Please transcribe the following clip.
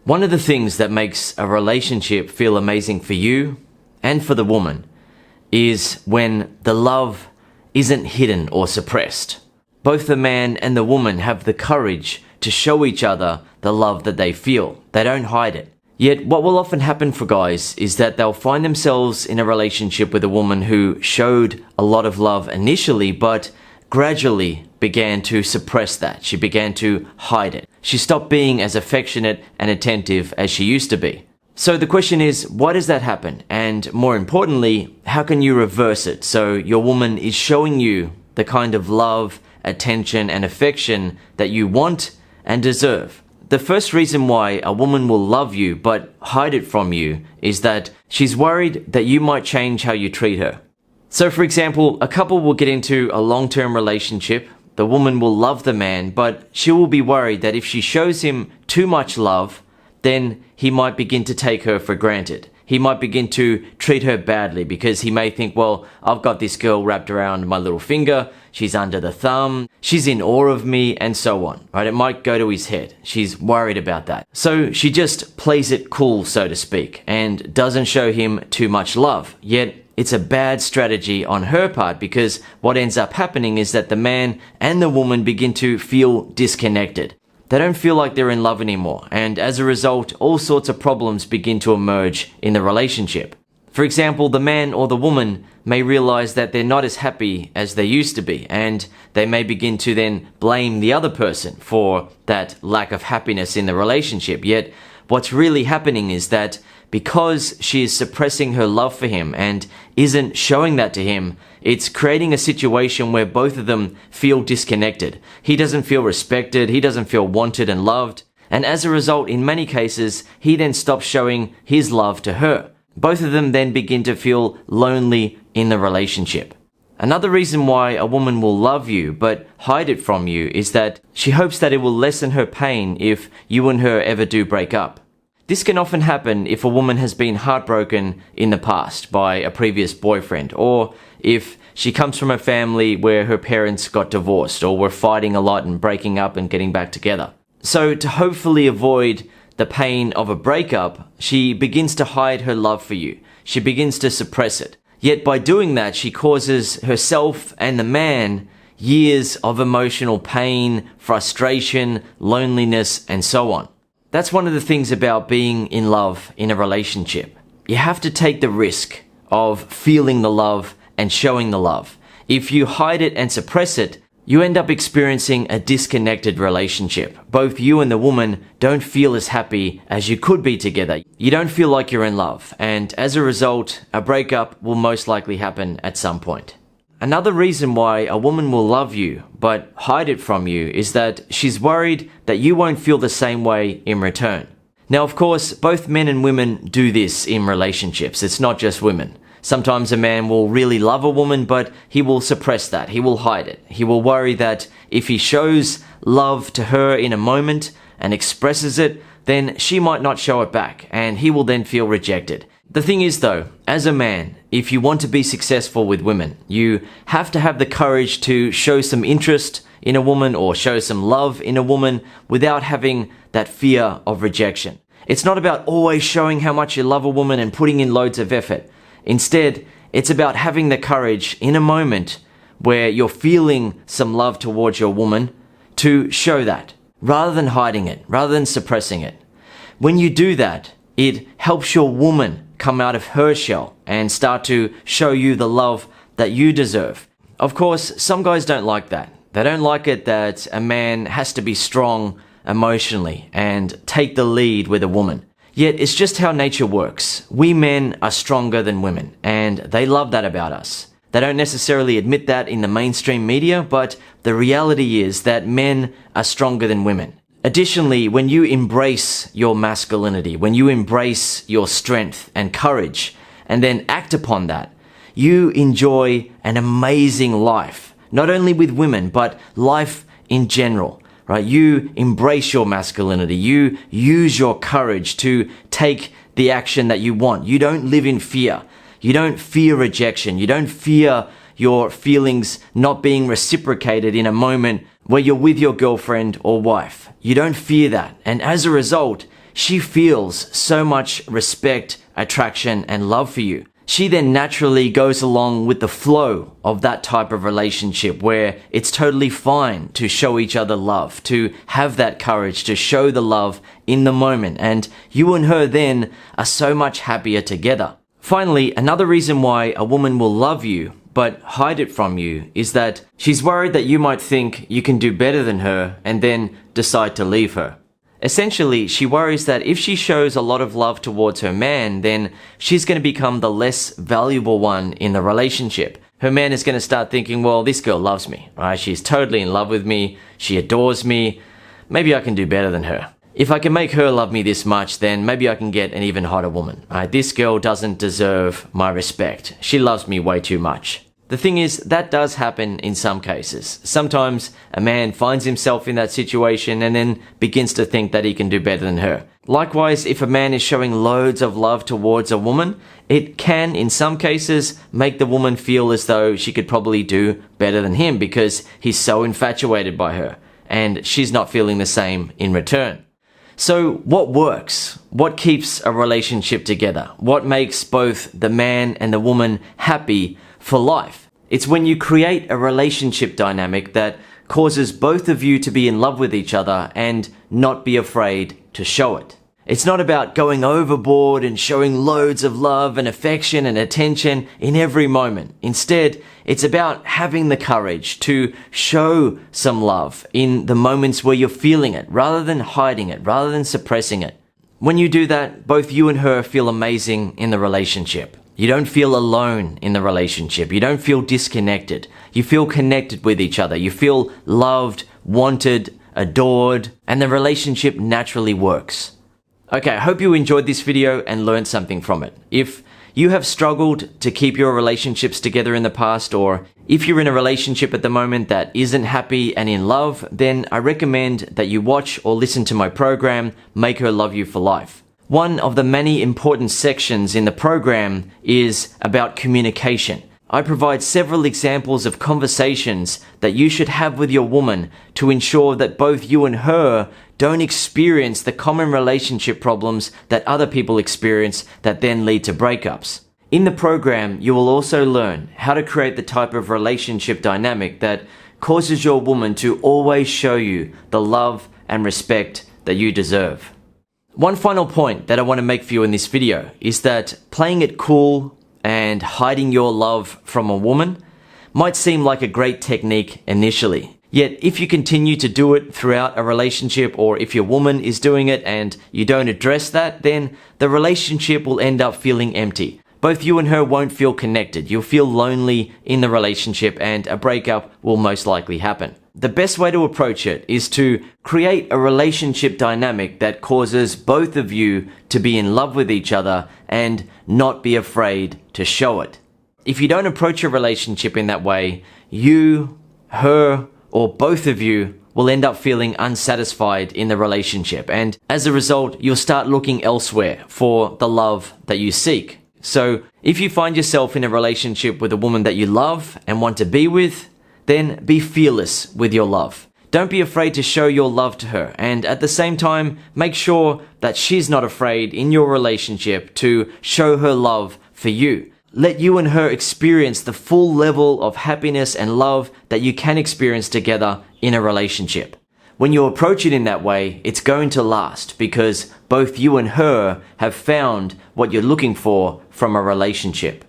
One of the things that makes a relationship feel amazing for you and for the woman is when the love isn't hidden or suppressed. Both the man and the woman have the courage to show each other the love that they feel. They don't hide it. Yet what will often happen for guys is that they'll find themselves in a relationship with a woman who showed a lot of love initially, but gradually began to suppress that. She began to hide it. She stopped being as affectionate and attentive as she used to be. So the question is, why does that happen? And more importantly, how can you reverse it so your woman is showing you the kind of love, attention, and affection that you want and deserve? The first reason why a woman will love you but hide it from you is that she's worried that you might change how you treat her. So for example, a couple will get into a long-term relationship. The woman will love the man, but she will be worried that if she shows him too much love, then he might begin to take her for granted. He might begin to treat her badly because he may think, well, I've got this girl wrapped around my little finger, she's under the thumb, she's in awe of me, and so on, right? It might go to his head. She's worried about that. So she just plays it cool, so to speak, and doesn't show him too much love. Yet it's a bad strategy on her part because what ends up happening is that the man and the woman begin to feel disconnected. They don't feel like they're in love anymore, and as a result, all sorts of problems begin to emerge in the relationship. For example, the man or the woman may realize that they're not as happy as they used to be, and they may begin to then blame the other person for that lack of happiness in the relationship. Yet, what's really happening is that because she is suppressing her love for him and isn't showing that to him, it's creating a situation where both of them feel disconnected. He doesn't feel respected, he doesn't feel wanted and loved, and as a result, in many cases, he then stops showing his love to her. Both of them then begin to feel lonely in the relationship. Another reason why a woman will love you but hide it from you is that she hopes that it will lessen her pain if you and her ever do break up. This can often happen if a woman has been heartbroken in the past by a previous boyfriend, or if she comes from a family where her parents got divorced or were fighting a lot and breaking up and getting back together. So to hopefully avoid the pain of a breakup, she begins to hide her love for you. She begins to suppress it. Yet by doing that, she causes herself and the man years of emotional pain, frustration, loneliness, and so on. That's one of the things about being in love in a relationship. You have to take the risk of feeling the love and showing the love. If you hide it and suppress it, you end up experiencing a disconnected relationship. Both you and the woman don't feel as happy as you could be together. You don't feel like you're in love, and as a result, a breakup will most likely happen at some point. Another reason why a woman will love you but hide it from you is that she's worried that you won't feel the same way in return. Now, of course, both men and women do this in relationships. It's not just women. Sometimes a man will really love a woman, but he will suppress that. He will hide it. He will worry that if he shows love to her in a moment and expresses it, then she might not show it back, and he will then feel rejected. The thing is though, as a man, if you want to be successful with women, you have to have the courage to show some interest in a woman or show some love in a woman without having that fear of rejection. It's not about always showing how much you love a woman and putting in loads of effort. Instead, it's about having the courage in a moment where you're feeling some love towards your woman to show that, rather than hiding it, rather than suppressing it. When you do that, it helps your woman come out of her shell and start to show you the love that you deserve. Of course, some guys don't like that. They don't like it that a man has to be strong emotionally and take the lead with a woman. Yet it's just how nature works. We men are stronger than women, and they love that about us. They don't necessarily admit that in the mainstream media, but the reality is that men are stronger than women. Additionally, when you embrace your masculinity, when you embrace your strength and courage, and then act upon that, you enjoy an amazing life, not only with women, but life in general, right? You embrace your masculinity. You use your courage to take the action that you want. You don't live in fear. You don't fear rejection. You don't fear your feelings not being reciprocated in a moment where you're with your girlfriend or wife. You don't fear that. And as a result, she feels so much respect, attraction, and love for you. She then naturally goes along with the flow of that type of relationship where it's totally fine to show each other love, to have that courage to show the love in the moment, and you and her then are so much happier together. Finally, another reason why a woman will love you but hide it from you is that she's worried that you might think you can do better than her and then decide to leave her. Essentially, she worries that if she shows a lot of love towards her man, then she's going to become the less valuable one in the relationship. Her man is going to start thinking, well, this girl loves me, right? She's totally in love with me. She adores me. Maybe I can do better than her. If I can make her love me this much, then maybe I can get an even hotter woman. Right? This girl doesn't deserve my respect. She loves me way too much. The thing is, that does happen in some cases. Sometimes a man finds himself in that situation and then begins to think that he can do better than her. Likewise, if a man is showing loads of love towards a woman, it can, in some cases, make the woman feel as though she could probably do better than him because he's so infatuated by her, and she's not feeling the same in return. So what works? What keeps a relationship together? What makes both the man and the woman happy for life? It's when you create a relationship dynamic that causes both of you to be in love with each other and not be afraid to show it. It's not about going overboard and showing loads of love and affection and attention in every moment. Instead, it's about having the courage to show some love in the moments where you're feeling it, rather than hiding it, rather than suppressing it. When you do that, both you and her feel amazing in the relationship. You don't feel alone in the relationship. You don't feel disconnected. You feel connected with each other. You feel loved, wanted, adored, and the relationship naturally works. Okay, I hope you enjoyed this video and learned something from it. If you have struggled to keep your relationships together in the past, or if you're in a relationship at the moment that isn't happy and in love, then I recommend that you watch or listen to my program, Make Her Love You for Life. One of the many important sections in the program is about communication. I provide several examples of conversations that you should have with your woman to ensure that both you and her don't experience the common relationship problems that other people experience that then lead to breakups. In the program, you will also learn how to create the type of relationship dynamic that causes your woman to always show you the love and respect that you deserve. One final point that I want to make for you in this video is that playing it cool and hiding your love from a woman might seem like a great technique initially. Yet if you continue to do it throughout a relationship, or if your woman is doing it and you don't address that, then the relationship will end up feeling empty. Both you and her won't feel connected. You'll feel lonely in the relationship and a breakup will most likely happen. The best way to approach it is to create a relationship dynamic that causes both of you to be in love with each other and not be afraid to show it. If you don't approach a relationship in that way, you, her, or both of you will end up feeling unsatisfied in the relationship, and as a result, you'll start looking elsewhere for the love that you seek. So if you find yourself in a relationship with a woman that you love and want to be with, then be fearless with your love. Don't be afraid to show your love to her, and at the same time, make sure that she's not afraid in your relationship to show her love for you. Let you and her experience the full level of happiness and love that you can experience together in a relationship. When you approach it in that way, it's going to last because both you and her have found what you're looking for from a relationship.